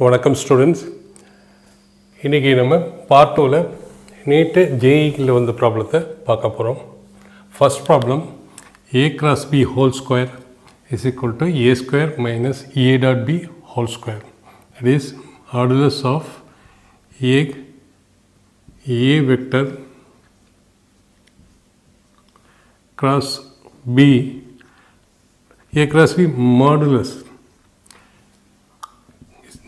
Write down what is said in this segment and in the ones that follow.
வணக்கம் ஸ்டூடெண்ட்ஸ். இன்றைக்கி நம்ம பார்ட் 2ல் நீட்டு ஜேஇயில் வந்த ப்ராப்ளத்தை பார்க்க போகிறோம். First problem a cross b whole square is equal to a square minus a dot b whole square. That is modulus of a vector cross b modulus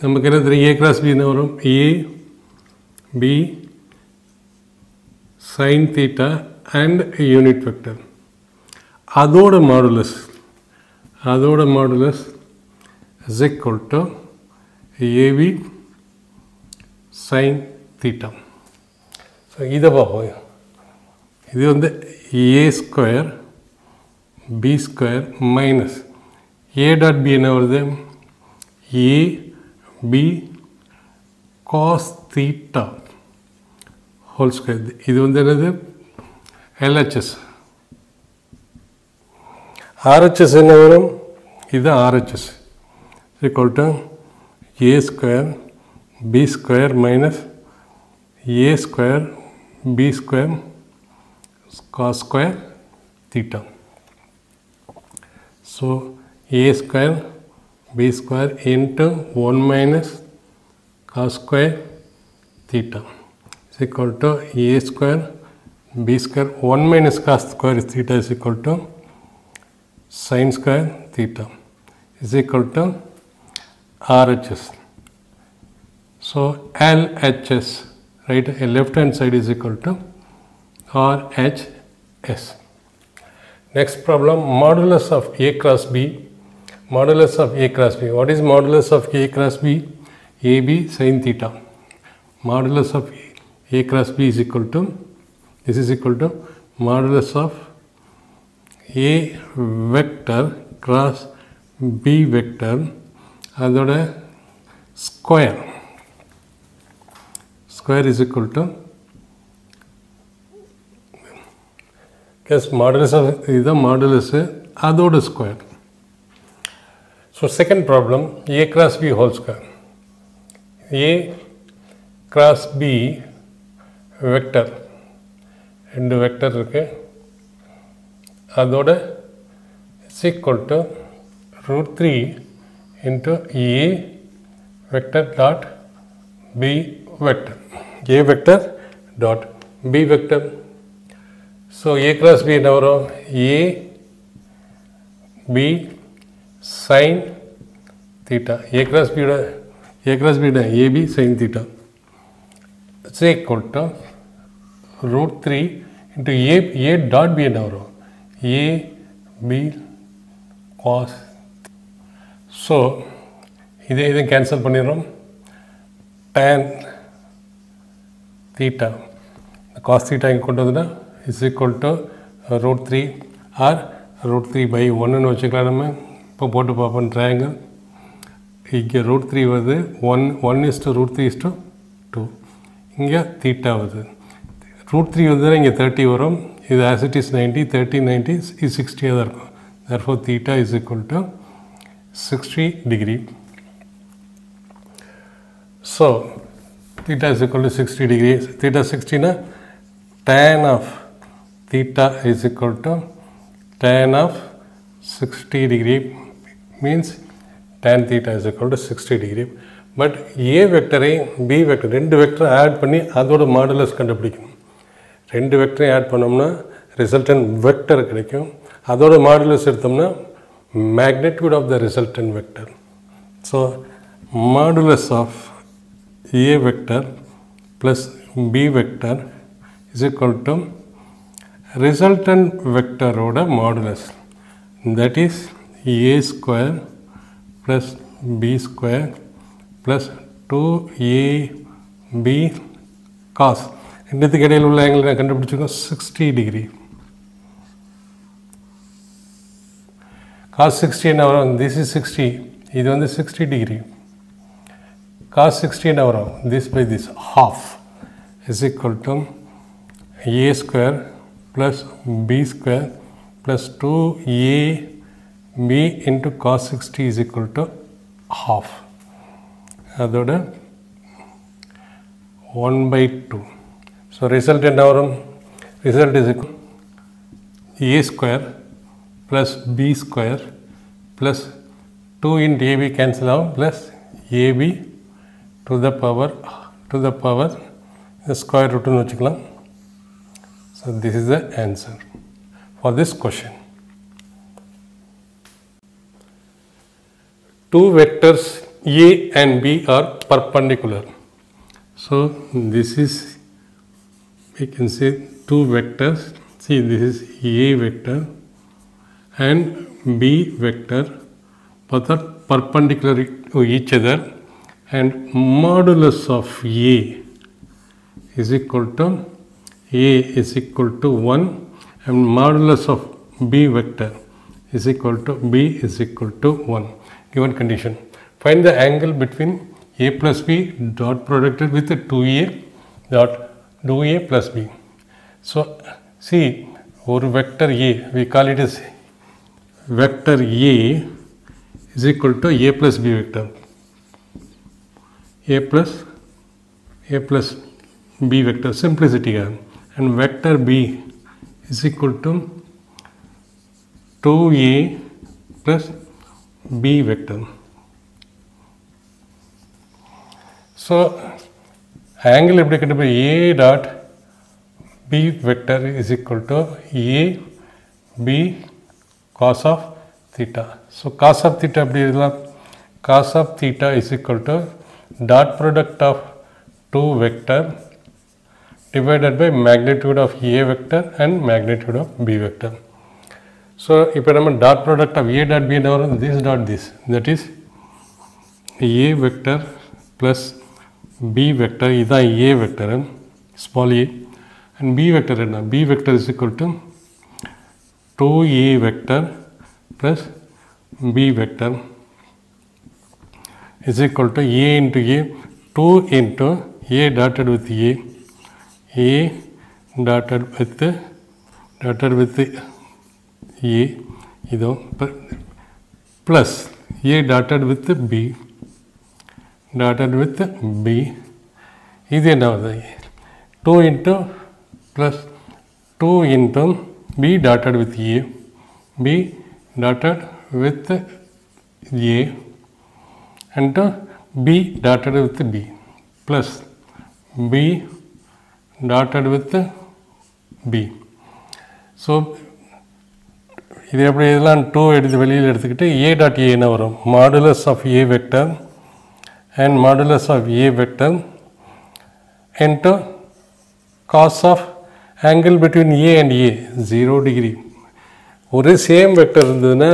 நமக்கு என்ன தெரியும்? a cross b என்ன வரும்? a b sin theta and unit vector. அதோட modulus is equal to ab sin theta. So இதை பார்ப்போம். இது வந்து a square b square minus a dot b என்ன வருது? a b cos theta whole square. இது வந்து என்னது? LHS. RHS என்ன வரும்? இது RHS equal to a square b square minus a square b square cos square theta. So a square b square into 1 minus cos square theta is equal to a square b square 1 minus cos square theta is equal to sin square theta is equal to RHS. So LHS, right, left hand side is equal to RHS. Next problem, modulus of a cross b. Modulus of a cross b. What is modulus of a cross b? AB sin theta. Modulus of a cross b is equal to, this is equal to modulus of a vector cross b vector அதோட square is equal to modulus of இதுதான் modulus அதோட square. So second problem, a cross b whole square. a cross b vector ரெண்டு vector இருக்கு, அதோட is equal to root 3 into a vector dot b vector. a vector dot b vector. So a cross b என்ன வரும்? a b sin theta. a cross b ab sin theta is equal to root 3 into a dot b என்ன வரும்? a b cos. So இதை cancel பண்ணிடுறோம். tan theta cos theta இங்கே கொண்டு வந்தோம்னா is equal to root 3 or root 3 by 1ன்னு வச்சுக்கலாம். நம்ம இப்போ போட்டு பார்ப்போம். ட்ரையாங்கிள் இங்கே root 3 வருது, 1 is to root 3 is to 2. இங்கே theta வருது. root 3 வந்ததுன்னா இங்கே 30 வரும். இது as it is 90, 30, 90 is 60 தான் இருக்கும். Therefore theta is equal to 60 degree. So theta is equal to 60 degree. Theta 60 na tan of theta is equal to tan of 60 degree, means tan theta is equal to 60 degree. But a vector b vector ரெண்டு vector add பண்ணி அதோட modulus கண்டுபிடிக்கணும். ரெண்டு வெக்டரையும் add பண்ணோம்னா resultant vector கிடைக்கும். அதோட modulus எடுத்தோம்னா magnitude of the resultant vector. So modulus of a vector plus b vector is equal to resultant vector oda modulus, that is a square plus b square plus 2ab cos. ரெண்டுத்துக்கு இடையில் உள்ள angle நான் கண்டுபிடிச்சிருக்கோம் 60 degree. cos 60 என்ன வரும்? this is 60, இது வந்து 60 degree. cos 60 என்ன வரும்? this by this half is equal to a square plus b square plus 2ab into cos 60 is equal to half. அதோட 1/2. So result என்ன வரும்? Result is equal a square plus b square plus 2 into ab cancel out plus ab to the power the square root னு வச்சுக்கலாம். So this is the answer for this question. Two vectors a and b are perpendicular. So this is, we can say, two vectors. See, this is a vector and b vector, both are perpendicular to each other, and modulus of a is equal to 1 and modulus of b vector is equal to 1. Given condition, find the angle between a plus b dot producted with 2a plus b. So see, or vector a, we call it as vector a is equal to a plus b vector, a plus b vector, simplicity, and vector b is equal to 2a plus b vector. So angle எப்படி கண்டுபிடி, a dot b vector is equal to a b cos of theta. So cos of theta எப்படி எழுதலாம்? Cos of theta is equal to dot product of two vector divided by magnitude of a vector and magnitude of b vector. So இப்போ நம்ம dot product of a dot b என்ன வரும்? This dot this, that is a vector plus b vector, இதுதான் a vector small a, and b vector என்ன? b vector is equal to 2a vector plus b vector is equal to a into a, 2 into a dotted with a dotted with a, இதோ plus a dotted with b இது என்ன வருது? 2 into plus 2 into b dotted with a, b dotted with a and b dotted with b plus b dotted with b. So இது எப்படி இதெல்லாம் 2 எடுத்து வெளியில் எடுத்துக்கிட்டு a dot a என்ன வரும்? Modulus of a vector and modulus of a vector into cos of angle between a and a 0 degree. ஒரு same vector இருந்ததுன்னா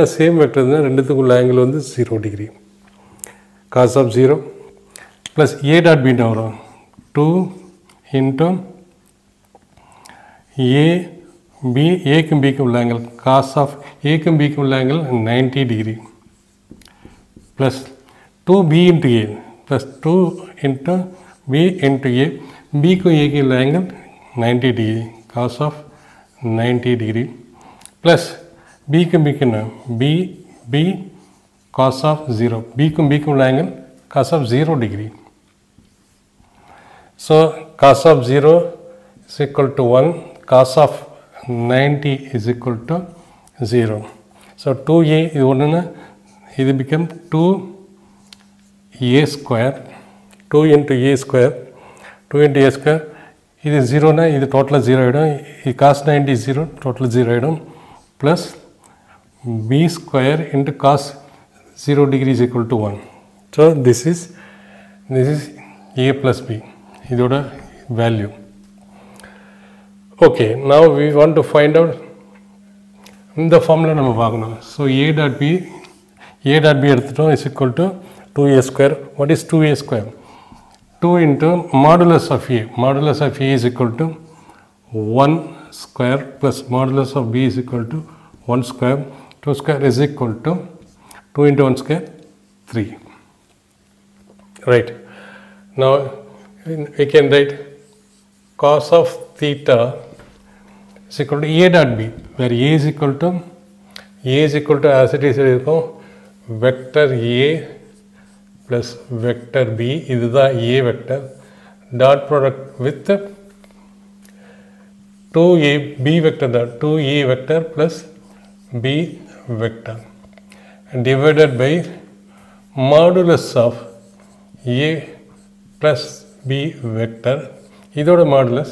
ரெண்டுத்துக்குள்ள ஆங்கிள் வந்து 0 degree. cos of 0 plus a dot b என்ன வரும்? 2 into a b, a க்கும் b க்கும் உள்ள angle cos of a க்கும் b க்கும் உள்ள angle 90 degree plus 2b into a plus 2 into b into a, b க்கும் a க்கும் உள்ள angle 90 degree cos of 90 degree plus b க்கும் b க்கும் b cos of 0, b க்கும் b க்கும் உள்ள angle cos of 0 degree. So cos of 0 is equal to 1, cos of 90 is equal to 0. So 2a இது ஒன்றுன்னா இது become 2a square, 2 into a square, 2 into a square, இது 0 னா இது டோட்டலாக 0 ஆகிடும், இது cos 90 is 0, total 0 ஆகிடும், plus b square into cos 0 degree is equal to 1. So this is a plus b, இதோட value. Okay, now we want to find out இந்த formula நம்ம பார்க்கணும். So a dot b எடுத்துட்டோம் is equal to 2a square. What is 2a square? 2 into modulus of a. Modulus of a is equal to 1 square plus modulus of b is equal to 1 square. 2 square is equal to 2 into 1 square, 3. Right. Now we can write cos of theta is equal to a dot b, where a is equal to as it is vector a plus vector b, இதுதான் a vector, dot product with 2a b vector, 2a vector plus b vector divided by modulus of a plus b vector, இதோட modulus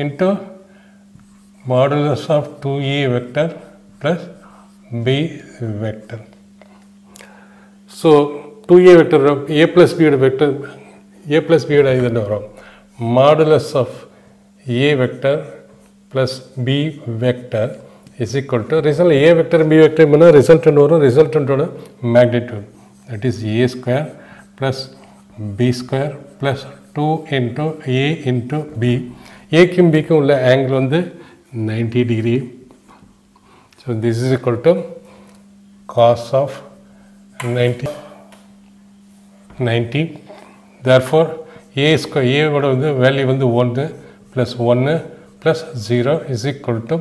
into modulus of 2a vector plus b vector. So 2a vector a plus b vector, a plus b இது வரும் modulus of a vector plus b vector is equal to result a vector b vector means resultant வரும், resultant ஓட magnitude, that is a square plus b square plus 2 into a into b. a க்கும் b க்கும் உள்ள angle வந்து 90 degree. So this is equal to cos of 90. Therefore a square a ஓட வந்து value வந்து 1 plus 1 plus 0 is equal to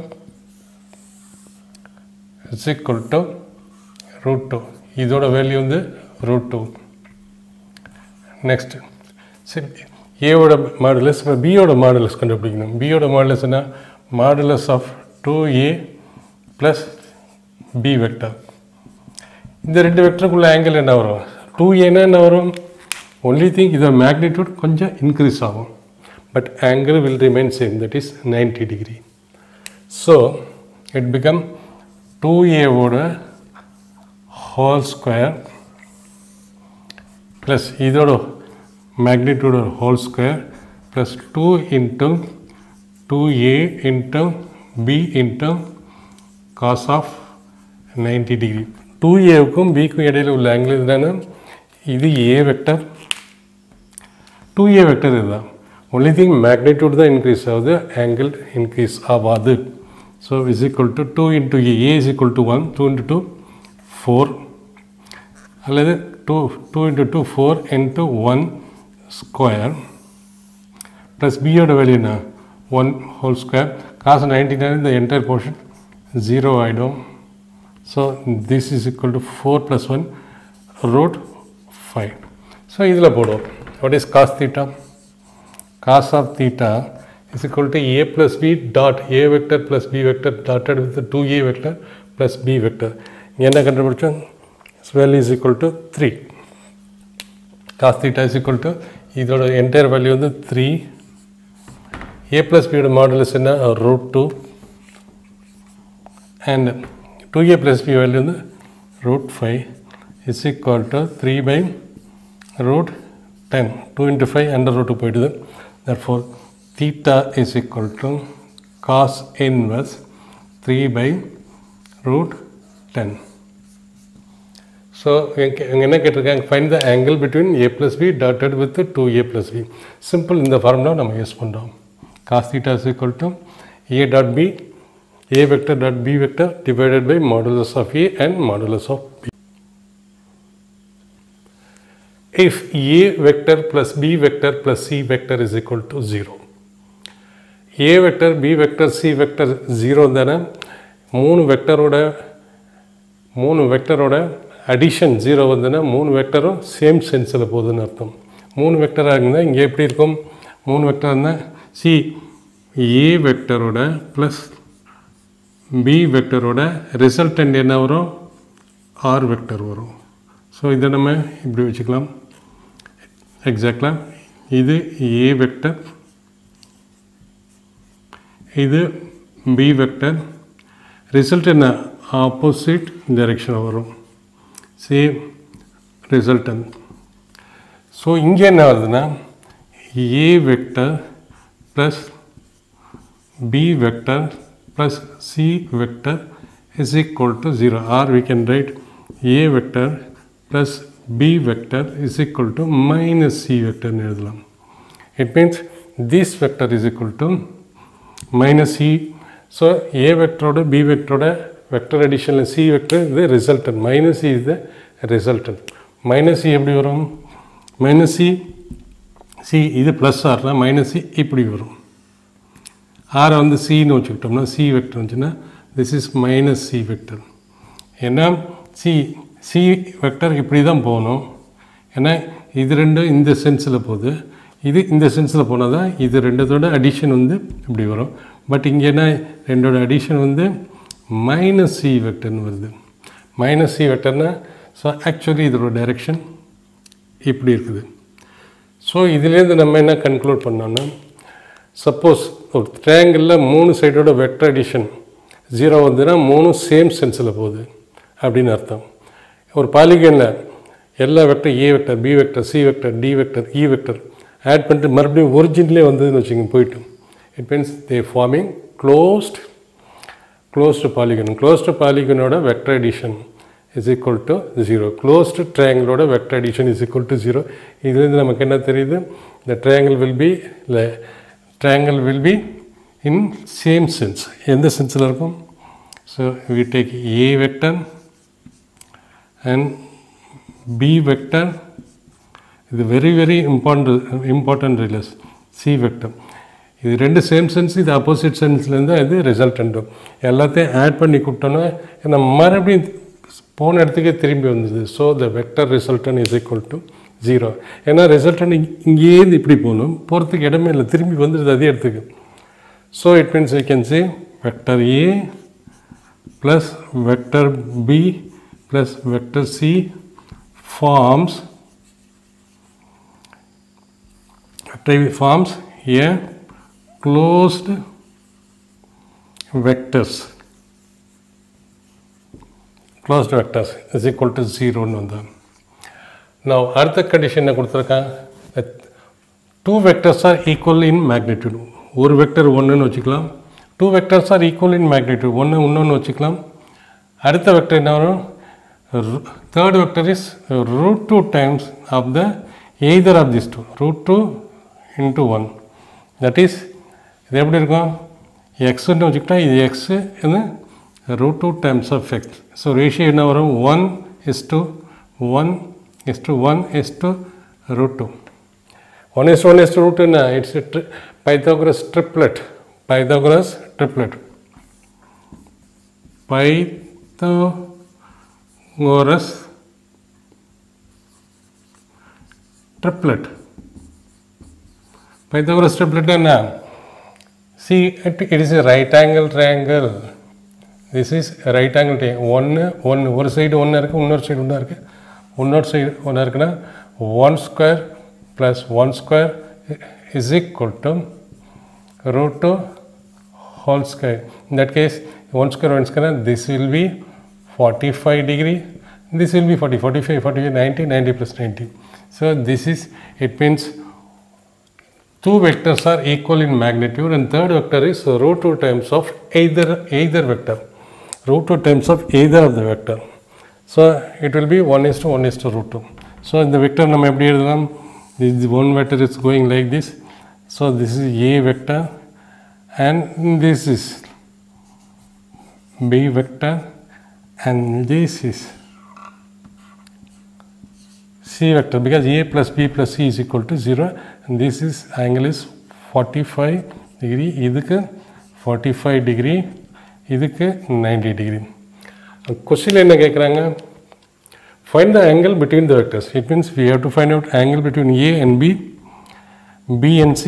root 2. இதோட value வந்து root 2. Next, a ஓட modulus, b ஓட modulus கண்டுபிடிக்கணும். b ஓட modulus என்ன? Modulus of 2a plus b vector. இந்த ரெண்டு வெக்டருக்குள்ள ஆங்கிள் என்ன வரும்? 2a என்ன வரும்? Only thing இதோட magnitude கொஞ்சம் increase ஆகும், but angle will remain same, that is 90 degree. So it become 2a ஓட whole square plus இதோட magnitude of whole square plus 2 into 2a into b into cos of 90 degree. 2a க்கும் b க்கும் இடையில உள்ள angle இதுதானே? இது a vector, 2a vector இதுதான். Only thing magnitude தான் increase ஆகுது, angle increase ஆகாது. So is equal to 2 into a is equal to 1, 2 into 2 4, அல்லது 2 into 2 4 into 1 square plus b ஓட வேல்யூ என்ன? 1 whole square. cos 99 the entire portion 0 ஆயிடும். So this is equal to 4 plus 1 root 5. So இதில் போடுவோம். What is cos theta? Cos of theta is equal to a plus b dot a vector plus b vector dotted with the 2a vector plus b vector. என்ன கண்டுபிடிச்சோம்? Value is equal to 3. Cos theta is equal to இதோட entire value வந்து 3. a plus b ஓட modulus என்ன? root 2 and 2a plus b value வந்து root 5 is equal to 3 by root 10. 2 into 5 under root 2 போயிடுது. Therefore theta is equal to cos inverse 3 by root 10. So என்ன கேட்டிருக்காங்க? Find the angle between a plus b dotted with 2a plus b. Simple, இந்த formula நம்ம use பண்ணுறோம். Cos theta is equal to a dot b, a vector dot b vector divided by modulus of a and modulus of b. If a vector plus b vector plus c vector is equal to 0, a vector b vector c vector 0 தானே? மூணு வெக்டரோட addition 0 வந்துன்னா மூணு வெக்டரும் same சென்ஸில் போகுதுன்னு அர்த்தம். மூணு வெக்டராக இருந்தால் இங்கே எப்படி இருக்கும்? மூணு வெக்டர் இருந்தால் சி ஏ வெக்டரோட ப்ளஸ் பி வெக்டரோட ரிசல்டன்ட் என்ன வரும்? ஆர் வெக்டர் வரும். ஸோ இதை நம்ம இப்படி வச்சுக்கலாம். எக்ஸாக்டாக இது ஏ வெக்டர், இது பி வெக்டர், ரிசல்ட் என்ன? ஆப்போசிட் டைரெக்ஷன் வரும், சேம் ரிசல்டன்ட். ஸோ இங்கே என்ன வருதுன்னா A vector plus B vector plus C vector is equal to 0, or we can write a vector plus b vector is equal to minus c vector ன்னு எழுதலாம். It means this vector is equal to minus c. So a vector b vector vector addition c vector is the resultant, minus c is the resultant. minus c எப்படி வரும்? minus c இது plus r னா minus c இப்படி வரும். r வந்து c ன்னு வச்சுக்கிட்டோம்னா c vector வந்துச்சுன்னா this is minus c vector. ஏன்னா c vector இப்படி தான் போகணும். ஏன்னா இது ரெண்டும் இந்த சென்ஸில் போகுது, இது இந்த சென்ஸில் போனால் தான் இது ரெண்டத்தோட அடிஷன் வந்து இப்படி வரும். பட் இங்கே என்ன ரெண்டோட அடிஷன் வந்து மைனஸ் சி வெக்டர்னு வருது. மைனஸ் சி வெக்டர்னா ஸோ ஆக்சுவலி இதோட டைரெக்ஷன் இப்படி இருக்குது. ஸோ இதுலேருந்து நம்ம என்ன கன்க்ளூட் பண்ணோன்னா, சப்போஸ் ஒரு ட்ரையாங்கிளில் 3 சைடோட வெக்டர் அடிஷன் 0 வந்துன்னா 3 சேம் சென்ஸில் போகுது அப்படின்னு அர்த்தம். ஒரு பாலிகனில் எல்லா vector A vector, B vector, C vector, D vector, E vector add பண்ணிட்டு மறுபடியும் ஒரிஜின்லேயே வந்ததுன்னு வச்சுக்கோங்க போயிட்டு, it means they forming closed polygon. Closed பாலிகனோட vector addition is equal to 0. Closed triangle vector addition is equal to 0. இதுலேருந்து நமக்கு என்ன தெரியுது, the triangle will be in same sense. எந்த சென்ஸில் இருக்கும்? So we take A vector and B vector. இது very important relation. C vector. இது ரெண்டு same sense, இது ஆப்போசிட் சென்ஸ்லேருந்து இது ரிசல்டன்ட். எல்லாத்தையும் ஆட் பண்ணி கொடுத்தோன்னா நம்ம மறுபடியும் போன இடத்துக்கே திரும்பி வந்தது. So the vector resultant is equal to 0. ஏன்னா ரிசல்டன் இங்கேருந்து இப்படி போகணும், போகிறதுக்கு இடமே இல்லை, திரும்பி வந்துடுது அதே இடத்துக்கு. So it means you can say vector A plus vector B plus vector C forms a closed vectors is equal to 0 ன்னு வந்து. Now அடுத்த கண்டிஷன் கொடுத்துருக்காங்க, 2 vectors are equal in magnitude. ஒரு வெக்டர் 1ன்னு வச்சுக்கலாம், 2 vectors are equal in magnitude, ஒன்று இன்னொன்று வச்சுக்கலாம். அடுத்த வெக்டர் என்ன வரும், third vector is √2 times of the either of these two, √2 into 1. That is இது எப்படி இருக்கும், எக்ஸ்ன்னு வச்சுக்கிட்டா இது எக்ஸு, இது √2 times of x. So ratio என்ன வரும், 1:1 √2. 1:1 என்ன, it's Pythagoras triplet. Pythagoras triplet என்ன, see it is a right angle triangle. This is a right angle triangle. ஒரு சைடு ஒன்று இருக்குது, இன்னொரு சைடு ஒன்றா இருக்குது. இன்னொரு சைடு ஒன்றா இருக்குன்னா 1 square plus 1 square is equal to √2 whole square. In that case 1 square this will be 45 degree, this will be 45, 90 plus 90. So this is, it means 2 vectors are equal in magnitude and third vector is √2 times of either vector, √2 times of either of the vector. So it will be 1:1 So in the vector நம்ம எப்படி எழுதலாம், this one vector is going like this. So this is A vector and this is B vector and this is C vector, because A plus B plus C is equal to 0 and this is angle is 45 degree, இதுக்கு 45 degree, இதுக்கு 90 degree. Question என்ன கேட்குறாங்க, find the angle between the vectors. It means we have to find out angle between A and B, B and C,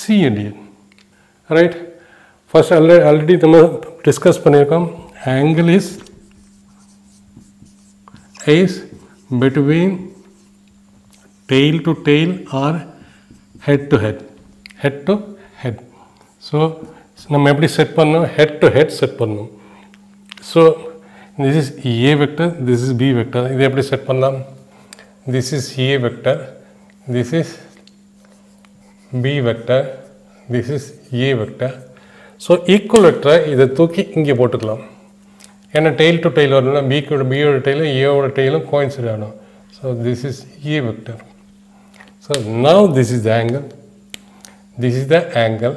C and A. Right? First already நம்ம discuss பண்ணியிருக்கோம், angle is between tail to tail or head to head. So நம்ம எப்படி set பண்ணோம், head to head set பண்ணோம். So this is A vector, this is B vector. இது எப்படி set பண்ணலாம், this is A vector, this is B vector, this is A vector. So equal vector இதை தூக்கி இங்கே போட்டுக்கலாம், ஏன்னா tail to tail வரணும்னா B ஓட tail A ஓட tail coincide ஆகணும். So this is A vector. So now this is the angle.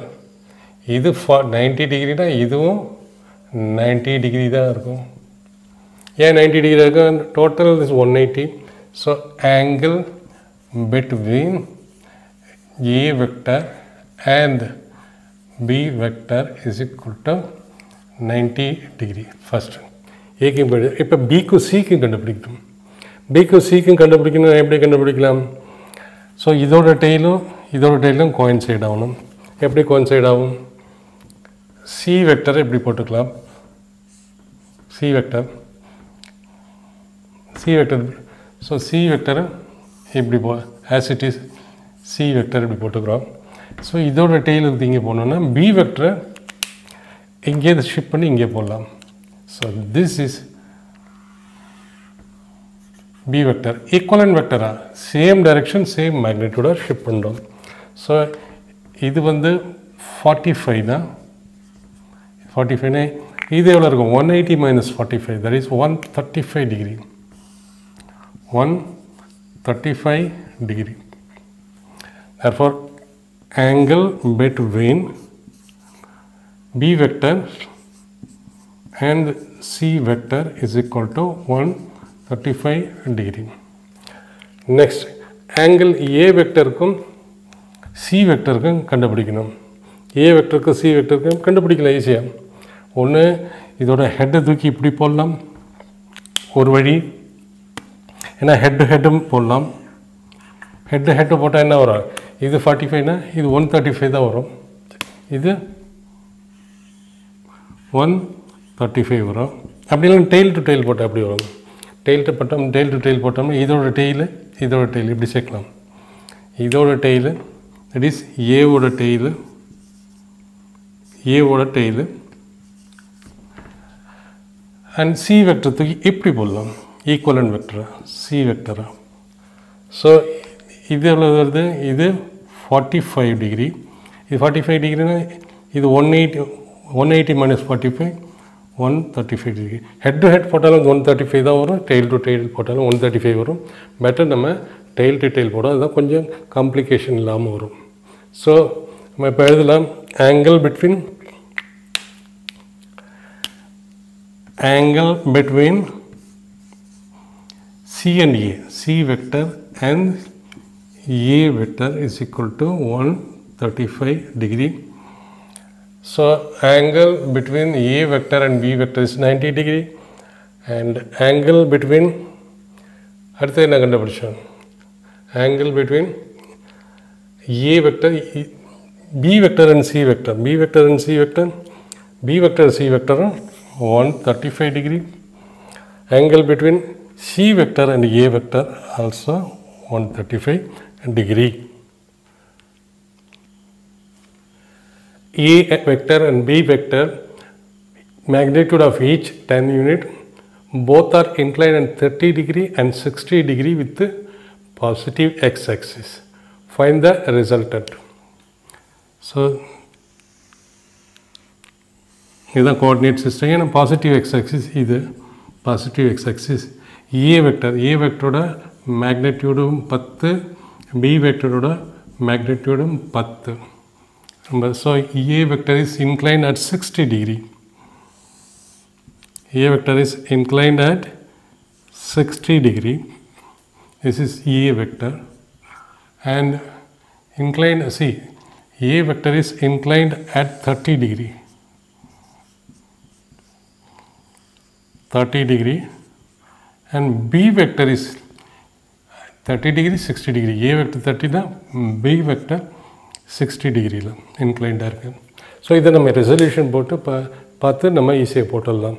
இது 90 degree தான், இதுவும் 90 degree தான் இருக்கும். ஏன் 90 degree இருக்கும், total is 180. So angle between A vector and B vector is equal to 90 degree. First ஏக்கு இப்போ Bக்கு Cக்கு கண்டுபிடிக்கணும். டிக்கும் சிக்கும் கண்டுபிடிக்கணும். எப்படி கண்டுபிடிக்கலாம்? ஸோ இதோட டெய்லும் கோயின்சைட் ஆகணும். எப்படி கோயின்சைட் ஆகும்? சி வெக்டரை இப்படி போட்டுக்கலாம். சி வெக்டர் ஸோ சி வெக்டரை இப்படி as it is C vector இப்படி போட்டுக்கிறோம். ஸோ இதோட டெய்ல் இருந்து இங்கே போனோன்னா பி வெக்டரை இங்கே ஷிஃப்ட் பண்ணி இங்கே போடலாம். So this is B vector. Equivalent வெக்டராக சேம் டைரெக்ஷன் சேம் மேக்னிடியூடாக ஷிஃப்ட் பண்ணுறோம். ஸோ இது வந்து 45 தான். 45னா இது எவ்வளோ இருக்கும்? 180 minus 45, that is 135 degree. 135 degree. Therefore, angle between B vector and C vector is equal to 135 degree. Next, angle A vectorக்கும் C vectorக்கும் கண்டுபிடிக்கணும். A vectorக்கும் C vectorக்கும் கண்டுபிடிக்கலாம் ஈஸியாக. ஒன்று இதோட ஹெட்டை தூக்கி இப்படி போடலாம் ஒரு வழி, ஏன்னா ஹெட்டும் போடலாம். ஹெட்டு போட்டால் என்ன வரும்? இது 45னா இது 135 தான் வரும். இது 135 வரும். அப்படி இல்லைன்னா டெய்ல் டு டெய்ல் போட்டால் அப்படி வரும். டெய்ல் டு டெய்ல் போட்டோம்னா இதோட டெய்ல் இப்படி சேர்க்கலாம். இதோட டெய்லு தட் இஸ் ஏவோட டெய்லு அண்ட் சி வெக்டர் தூக்கி இப்படி போடலாம். ஈக்குவலன்ட் வெக்டரா சி வெக்டரா. ஸோ இது எவ்வளோ வருது? இது 45 டிகிரி. இது 45 டிகிரினா இது 180 minus 45 135 degree. Head to head போட்டாலும் 135 தான் வரும். டெய்ல் டு டெய்ல் போட்டாலும் 135 வரும். பெட்டர் நம்ம டெய்ல் டு டெய்ல் போடும், அதுதான் கொஞ்சம் காம்ப்ளிகேஷன் இல்லாமல் வரும். ஸோ நம்ம இப்போ எழுதலாம் angle between C and A, C vector and A vector is equal to 135 degree. So angle between A vector and B vector is 90 degree, and angle between அடுத்து என்ன கண்டுபிடிச்சோம்? angle between A vector, B vector and C vector, B vector and C vector 135 degree. Angle between C vector and A vector also 135 degree. A vector and B vector, magnitude of each 10 unit, both are inclined at 30 degree and 60 degree with the positive x-axis. Find the resultant. So இதுதான் coordinate system. ஏன்னா positive x-axis இது positive x-axis. A வெக்டரோட மேக்னிடியூடும் 10, B வெக்டரோட மேக்னிடியூடும் 10. So A vector is inclined at 60 degree. A vector is inclined at 60 degree. This is A vector. And inclined, see, A vector is inclined at 30 degree. 30 degree. And B vector is 30 degree, 60 degree. A vector 30 தான், B vector 60 டிகிரியில் இன்க்ளைண்டாக இருக்குது. So இதை நம்ம resolution போட்டு பார்த்து நம்ம ஈஸியாக போட்டுடலாம்.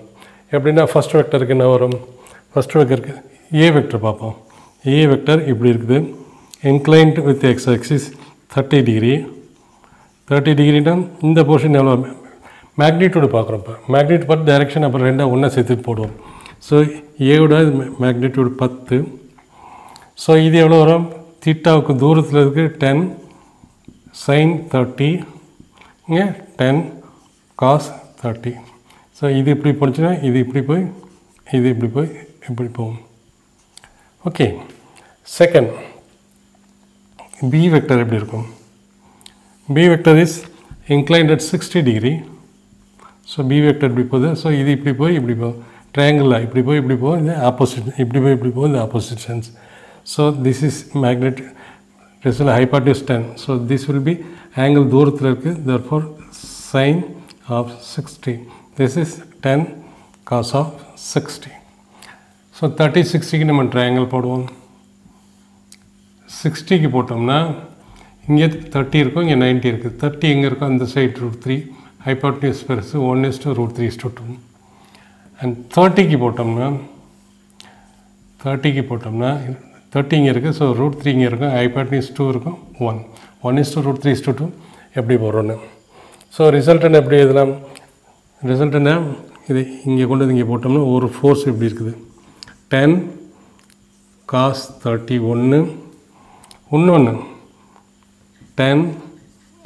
எப்படின்னா ஃபஸ்ட் வெக்டருக்கு என்ன வரும்? ஃபஸ்ட் வெக்டருக்கு ஏ வெக்டர் பார்ப்போம். ஏ வெக்டர் இப்படி இருக்குது. Inclined with X axis 30 degree. 30 டிகிரினா இந்த போர்ஷன் எவ்வளோ? மேக்னிடியூடு பார்க்குறோம். இப்போ மேக்னிடியூட் பார்த்து டைரெக்ஷன் அப்புறம் ரெண்டாக ஒன்றா சேர்த்து போடுவோம். ஸோ ஏவோட மேக்னிடியூடு 10. ஸோ இது எவ்வளோ வரும்? தீட்டாவுக்கு தூரத்தில் இருக்குது 10 sin 30, இங்கே 10 cos 30. ஸோ இது இப்படி போச்சுன்னா இது இப்படி போய் இப்படி போகும். ஓகே. செகண்ட் பி வெக்டர் எப்படி இருக்கும்? B vector is inclined at 60 degree. So B vector இப்படி போகுது. ஸோ இது இப்படி போய் இப்படி போகும். ட்ரையாங்கிளாக இப்படி போய் இப்படி போகும். இந்த ஆப்போசிட் இப்படி போய் இப்படி போகும். இந்த opposite sense. So this is magnet. This is hypotenuse 10. So this will be angle தூரத்தில் இருக்குது. Therefore sin of 60. This is 10 cos of 60. So so 30 60க்கு நம்ம ட்ரையாங்கிள் போடுவோம். 60க்கு போட்டோம்னா இங்கே 30 இருக்கும், இங்கே 90 இருக்குது. 30 எங்கே இருக்கும்? அந்த சைடு √3, ஹைப்போட்டனியூஸ் பெருசு 1:√3:2. அண்ட் 30க்கு போட்டோம்னா 30 இங்கே இருக்குது, ஸோ √3 இங்கே இருக்கும், ஹைப்போட்டனியூஸ் 2 இருக்கும், 1:√3:2 எப்படி போடுறோன்னு. ஸோ ரிசல்டன் எப்படி எழுதலாம்? ரிசல்டனை இது இங்கே கொண்டு வந்து இங்கே போட்டோம்னா ஒரு ஃபோர்ஸ் இப்படி இருக்குது, 10 cos 30 1, இன்னொன்று 10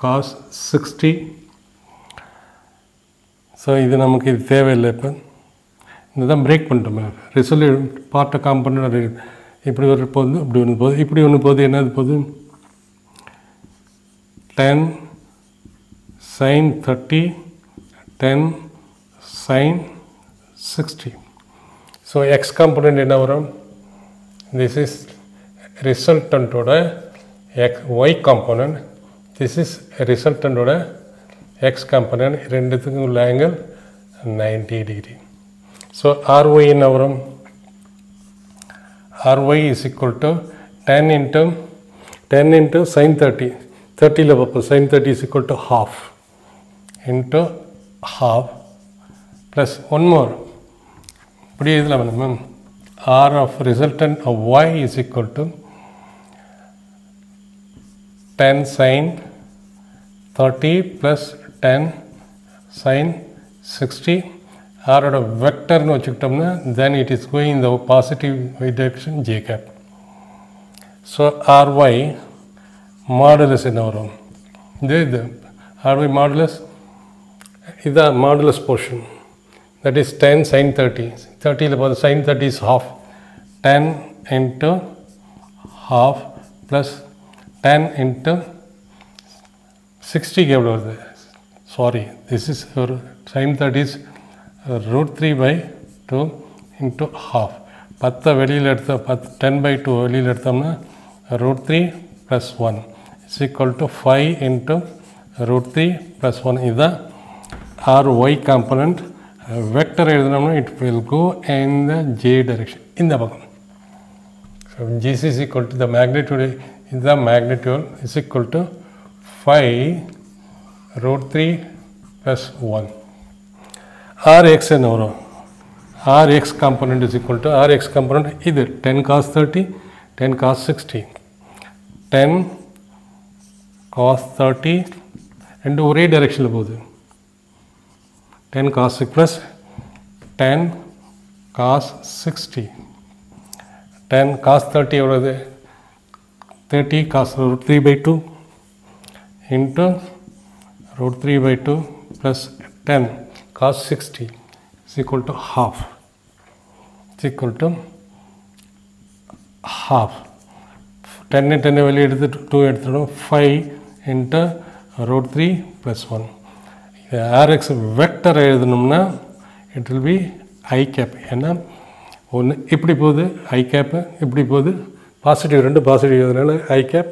cos 60. ஸோ இது நமக்கு இது தேவையில்லை. இப்போ இதுதான் பிரேக் பண்ணிட்டோமே, ரிசல்ட் பார்ட்டை காம்பவுண்ட் இப்படி ஒரு போகுது, இப்படி ஒன்று போகுது, இப்படி ஒன்று போகுது. என்னது போகுது? 10 sin 30 10 sin 60. So X component என்ன வரும்? திஸ் இஸ் ரிசல்டன்ட்டோட ஒய் காம்பனண்ட், திஸ் இஸ் ரிசல்டன்ட்டோட எக்ஸ் காம்பனண்ட். ரெண்டுத்துக்கும் உள்ள ஆங்கிள் 90 டிகிரி. ஸோ ஆர்ஒய் என்ன வரும்? RY is equal to 10 into sin 30. 30 sin 30 is equal to half into half plus one more. What is the R of resultant of Y is equal to 10 sin 30 plus 10 sin 60. R of vector no vechuktomna, then it is going in the positive y direction j cap. So RY modulus in our own. The RY modulus is the modulus portion, that is 10 sin 30. 30 about sin 30 is half. 10 into half plus 10 into 60 gave over there. Sorry, this is sin 30 is √3/2 into half. 10 வெளியில் எடுத்த 10/2 வெளியில் எடுத்தோம்னா √3 plus 1 is equal to 5 into √3 plus 1. இதுதான் RY component. Vector எழுதினோம்னா it will go in the j direction, இந்த பக்கம். So GC is equal to the magnitude, the magnitude is equal to 5 √3 plus 1. Rx என்ன வரும்? Rx component is equal to Rx component இது 10 cos 30 10 cos 60. 10 cos 30 ரெண்டு ஒரே டைரக்ஷனில் போகுது. 10 cos 6 plus 10 cos 60. 10 cos 30 எவ்வளவு? 30 cos √3/2 into √3/2 plus 10 cos 60 is equal to half. It's equal to half. 10 10 value எடுத்து 2 எடுத்துடும், 5 into √3 plus 1. Rx வெக்டர் எழுதணும்னா it will be I cap. ஏன்னா ஒன்று இப்படி போகுது I cap, இப்படி போகுது பாசிட்டிவ், ரெண்டு பாசிட்டிவ் எழுதுனால I cap,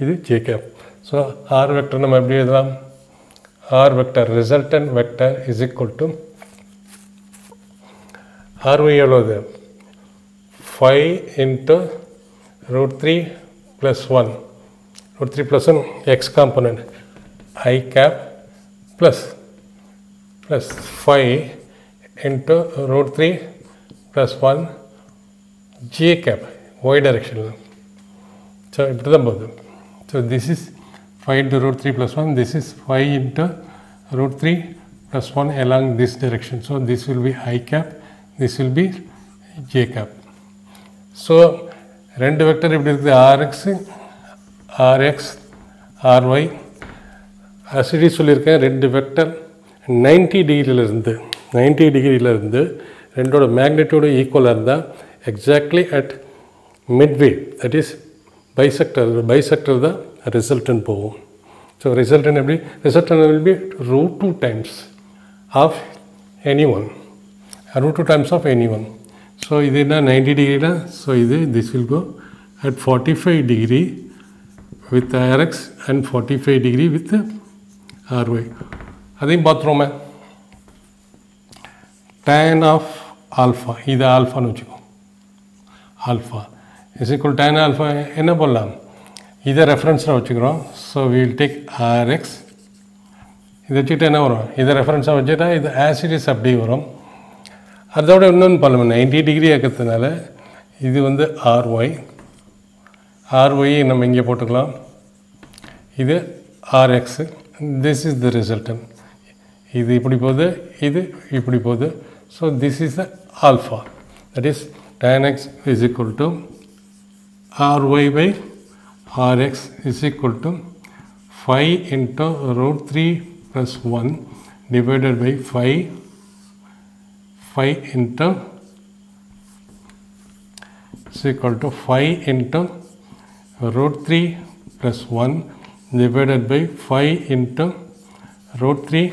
இது J cap. So R vector நம்ம எப்படி எழுதலாம்? R vector resultant vector is equal to RY எவ்வளவு? 5 into √3 plus 1. √3 plus 1 x component I cap plus 5 into √3 plus 1 j cap y direction. So இப்படி தான் போகுது. So this is 5 into √3 plus 1, this is 5 into √3 plus 1 along this direction. So this will be I cap, this will be j cap. So ரெண்டு vector இப்படி இருக்குது, Rx Ry. Already சொல்லியிருக்கேன், ரெண்டு vector 90 டிகிரியிலிருந்து ரெண்டோட magnitude ஈக்குவலாக இருந்தால் exactly at Midway, that is bisector தான் resultant போகும். ஸோ ரிசல்டன் எப்படி? Resultant will be √2 times of any one, √2 times of any one. So இது என்ன 90 டிகிரியில், ஸோ இது this will go at 45 degree with Rx and 45 degree with Ry. அதையும் பார்த்துருவோமே. tan of alpha, இது ஆல்ஃபான்னு வச்சுக்கோ. alpha is equal to tan alpha என்ன போடலாம் இதை ரெஃபரன்ஸாக வச்சுக்கிறோம் so we will take Rx இதை வச்சுக்கிட்டு என்ன வரும் இதை ரெஃபரன்ஸாக வச்சுட்டா இது ஆசிடிஸ் அப்படி வரும் அதோட இன்னொன்று பண்ணலாம் 90 டிகிரி ஆக்கிறதுனால இது வந்து RY நம்ம இங்கே போட்டுக்கலாம் இது RX this is the resultant இது இப்படி போகுது இது இப்படி போகுது so this is the alpha that is tan x is equal to Ry by Rx is equal to 5 into root 3 plus 1 divided by 5 into is equal to 5 into root 3 plus 1 divided by 5 into root 3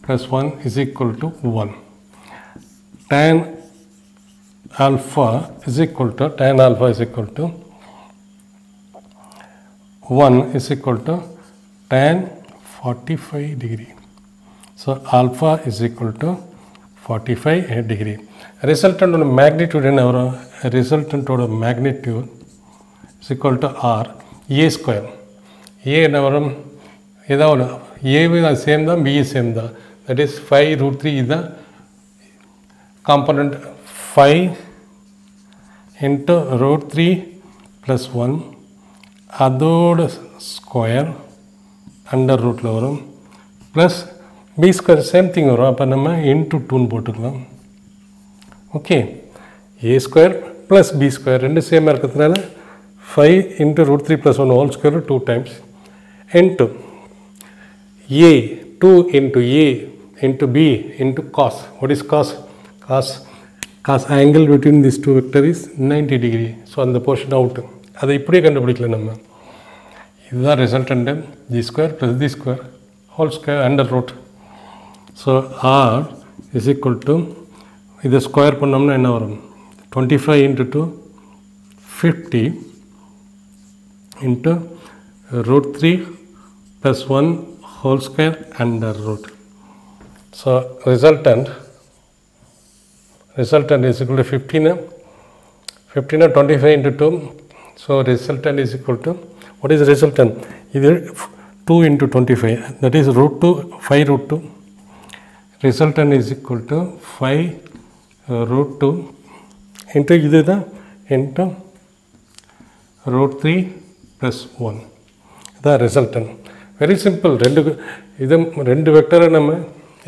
plus 1 is equal to 1. Tan alpha is equal to 1 is equal to tan 45 degree. So alpha is equal to 45 degree. Resultant on magnitude in our resultant on magnitude is equal to R A square. A in our A is same than B is same than that is 5 root 3 is the component 5 into root 3 plus 1 அதோட square under ரூட்டில் வரும் plus B square same thing வரும் அப்போ நம்ம into 2ன்னு போட்டுக்கலாம் okay A square plus B square ரெண்டு சேமாக இருக்கிறதுனால 5 into root 3 plus 1 whole square 2 times into A 2 into A into B into cos. What is cos? Cos angle between these two vectors is 90 degree. So on the portion out. அதை இப்படியே கண்டுபிடிக்கல நம்ம இதுதான் resultant G square plus தி square whole square under root so R is equal to இதை square பண்ணோம்னா என்ன வரும் 25 into 2 50 into root 3 plus 1 whole square under root. So resultant is equal to 15 or 25 into 2. So resultant is equal to, what is resultant? Either 2 into 25, that is root 2, 5 root 2. Resultant is equal to 5 root 2 into into root 3 plus 1. The resultant. Very simple. ரெண்டு வெக்டரை நம்ம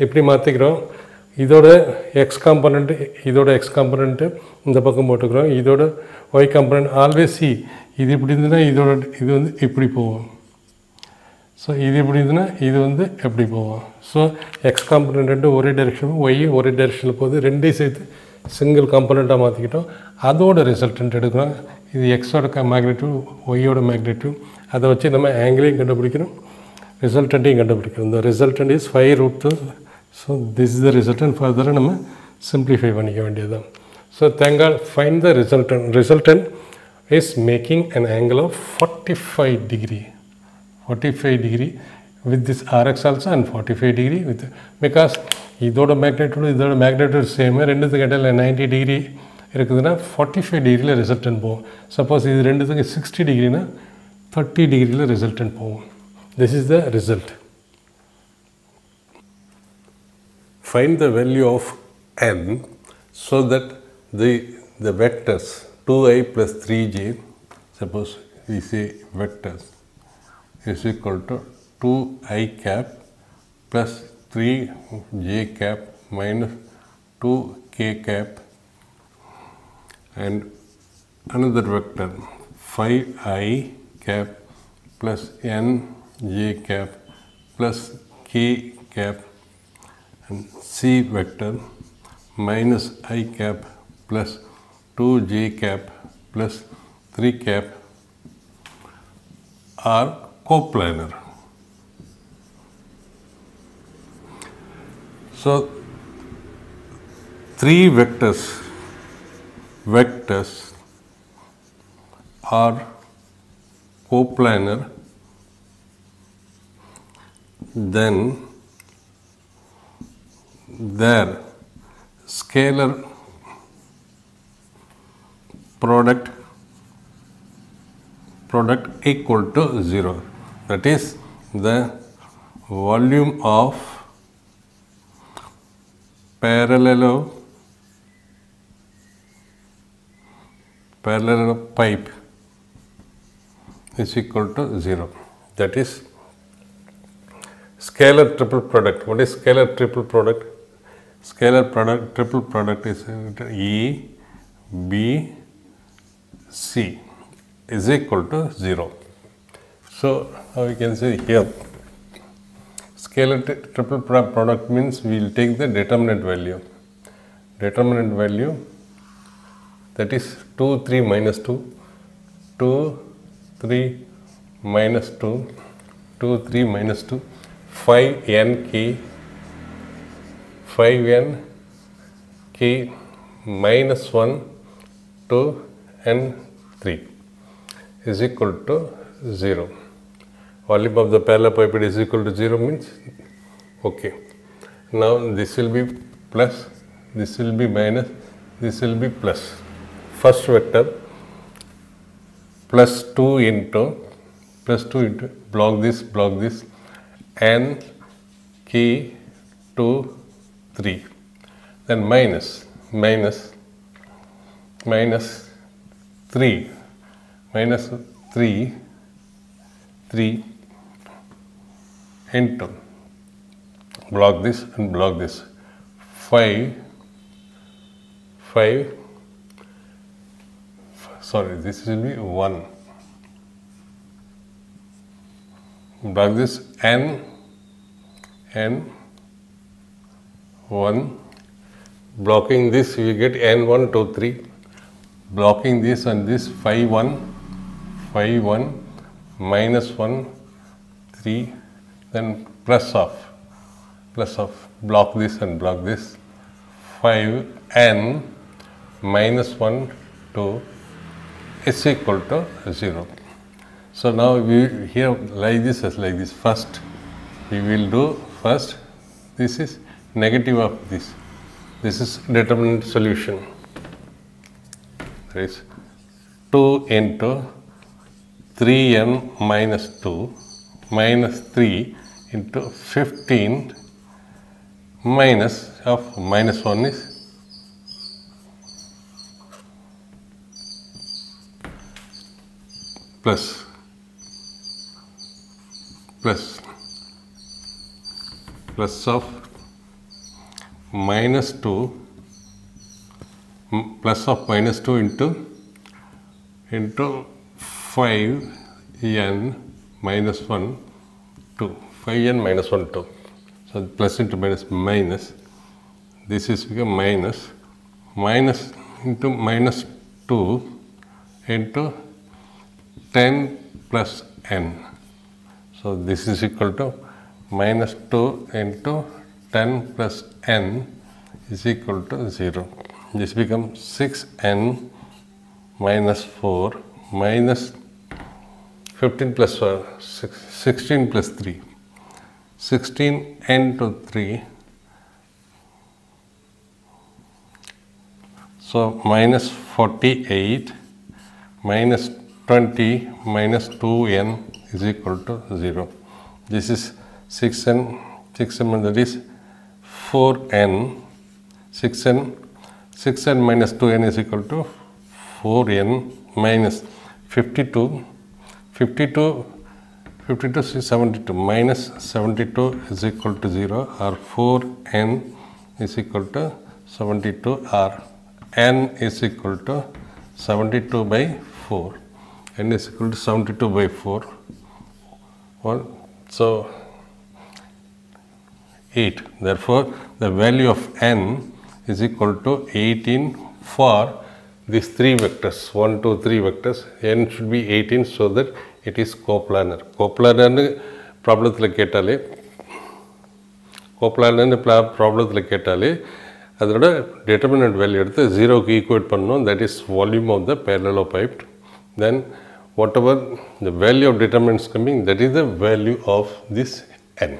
எப்படி மாற்றிக்கிறோம் இதோட X component இதோட X component இந்த பக்கம் போட்டுக்கிறோம் இதோட ஒய் காம்பனண்ட் ஆல்வேஸ் சி இது இப்படி இருந்ததுன்னா இதோட இது வந்து இப்படி போகும் ஸோ இது இப்படி இருந்ததுன்னா இது வந்து எப்படி போகும் ஸோ எக்ஸ் காம்பனண்ட் ரெண்டு ஒரே டைரெக்ஷனும் ஒய்யும் ஒரே டைரெக்ஷனில் போகுது ரெண்டையும் சேர்த்து சிங்கிள் காம்பனண்ட்டாக மாற்றிக்கிட்டோம் அதோட ரிசல்டன்ட் எடுக்கிறோம் இது எக்ஸோட மேக்னிட்யூட் ஒய்யோட மேக்னிட்யூட் அதை வச்சு நம்ம ஆங்கிளையும் கண்டுபிடிக்கிறோம் ரிசல்டண்ட்டையும் கண்டுபிடிக்கிறோம் இந்த resultant is 5 root 2. So this is the resultant. Further நம்ம simplify பண்ணிக்க வேண்டியதுதான். So thank God, find the resultant. Resultant is making an angle of 45 degree. 45 degree with this Rx also and 45 degree with because இதோட magnitude same ரெண்டுத்துக்கு இடையில 90 degree இருக்குதுன்னா 45 டிகிரியில் resultant போகும் suppose இது ரெண்டுத்துக்கு 60 டிகிரினா 30 டிகிரியில் ரிசல்டன்ட் போகும் this is the result find the value of n so that the vectors 2i plus 3j suppose we say vectors is equal to 2i cap plus 3j cap minus 2k cap and another vector 5i cap plus nj cap plus k cap and c vector minus I cap plus 2j cap plus 3 cap are coplanar. So 3 vectors are coplanar, then their scalar product equal to 0. That is the volume of parallel pipe is equal to 0. That is scalar triple product. What is scalar triple product? Scalar triple product is E, B, C is equal to 0. So now we can say here scalar triple product means we will take the determinant value. Determinant value, that is 2, 3 minus 2, 2, 3 minus 2, 2, 3 minus 2, 5n k minus 1 to n 3 is equal to 0. Volume of the parallel pipe is equal to 0 means okay. Now this will be plus, this will be minus, this will be plus. First vector plus 2 into block this n k 2 3, then minus 3 into block this and block this 5, sorry, this will be 1, block this n 1, blocking this we get n1 2 3, blocking this and this 5 1 minus 1 3, then plus of block this and block this 5n minus 1 2 is equal to 0. So now we here like this as like this. First we will do this is negative of this. This is determinant solution. There is 2 into 3n minus 2 minus 3 into 15 minus of minus 1 is plus of minus 2 plus of minus 2 into 5n minus 1 2, 5n minus 1 2. So plus into minus, this is become minus into minus 2 into 10 plus n. So this is equal to minus 2 into 10 plus n is equal to 0. This becomes 6n minus 4 minus 15 plus 16 plus 3. 16n to 3. So minus 48 minus 20 minus 2n is equal to 0. This is 6n that is 4n. 6n minus 2n is equal to 4n minus 52 is 72 minus 72 is equal to 0, or 4n is equal to 72, or n is equal to 72 by 4. N is equal to 72 by 4. So 8. Therefore, the value of n is equal to 18 for these 3 vectors, 1, 2, 3 vectors. N should be 18 so that it is coplanar. Coplanar problem அதோட determinant value எடுத்து 0 க்கு equate பண்ணனும். That is volume of the parallelepiped. Then whatever the value of determinants coming, that is the value of this n.